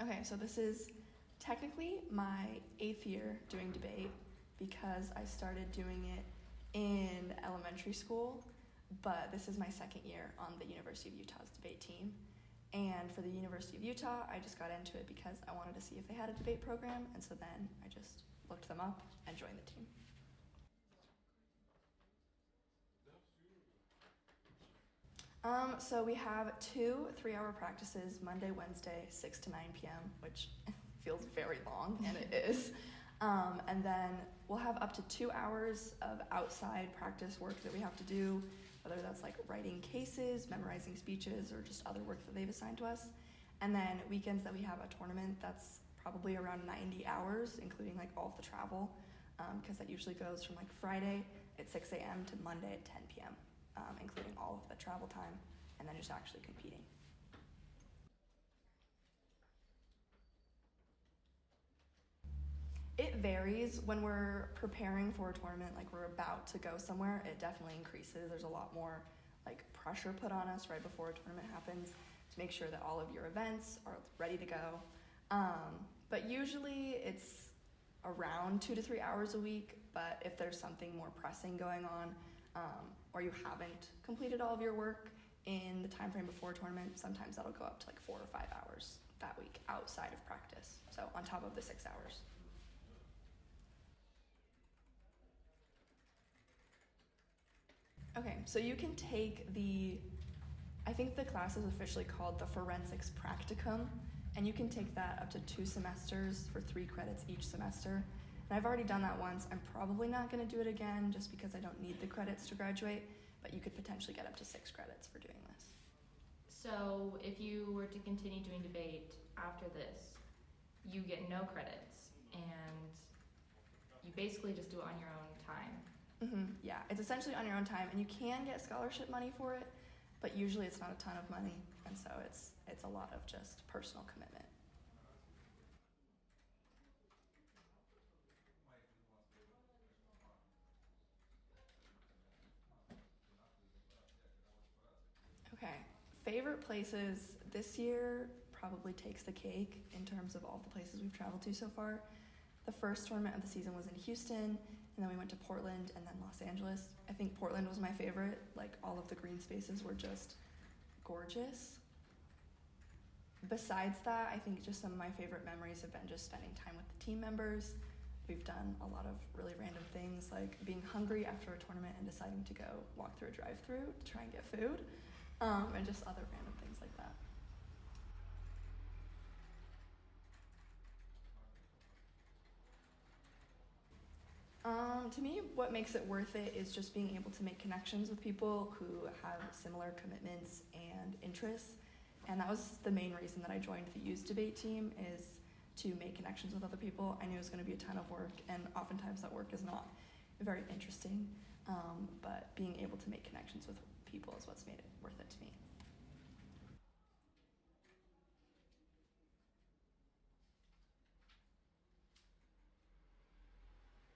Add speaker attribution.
Speaker 1: Okay, so this is technically my 8th year doing debate because I started doing it in elementary school, but this is my 2nd year on the University of Utah's debate team. And for the University of Utah, I just got into it because I wanted to see if they had a debate program, and so then I just looked them up and joined the team. So we have 2 3-hour practices, Monday, Wednesday, 6 to 9 p.m., which feels very long, and it is. And then we'll have up to 2 hours of outside practice work that we have to do, whether that's like writing cases, memorizing speeches, or just other work that they've assigned to us. And then weekends that we have a tournament, that's probably around 90 hours, including like all of the travel, because that usually goes from like Friday at 6 a.m. to Monday at 10 p.m., including all of the travel time, and then just actually competing. It varies. When we're preparing for a tournament, like we're about to go somewhere, it definitely increases. There's a lot more like pressure put on us right before a tournament happens to make sure that all of your events are ready to go. But usually it's around 2 to 3 hours a week, but if there's something more pressing going on, or you haven't completed all of your work in the time frame before a tournament, sometimes that'll go up to like 4 or 5 hours that week outside of practice, so on top of the 6 hours. Okay, so you can take I think the class is officially called the Forensics Practicum, and you can take that up to 2 semesters for 3 credits each semester. And I've already done that once. I'm probably not going to do it again just because I don't need the credits to graduate, but you could potentially get up to 6 credits for doing this.
Speaker 2: So if you were to continue doing debate after this, you get no credits, and you basically just do it on your own time.
Speaker 1: Yeah, it's essentially on your own time, and you can get scholarship money for it, but usually it's not a ton of money, and so it's a lot of just personal commitment. Okay, favorite places this year probably takes the cake in terms of all the places we've traveled to so far. The first tournament of the season was in Houston, and then we went to Portland and then Los Angeles. I think Portland was my favorite. Like, all of the green spaces were just gorgeous. Besides that, I think just some of my favorite memories have been just spending time with the team members. We've done a lot of really random things, like being hungry after a tournament and deciding to go walk through a drive-thru to try and get food, and just other random things like that. To me, what makes it worth it is just being able to make connections with people who have similar commitments and interests. And that was the main reason that I joined the U's debate team, is to make connections with other people. I knew it was going to be a ton of work, and oftentimes that work is not very interesting. But being able to make connections with people is what's made it worth it to me.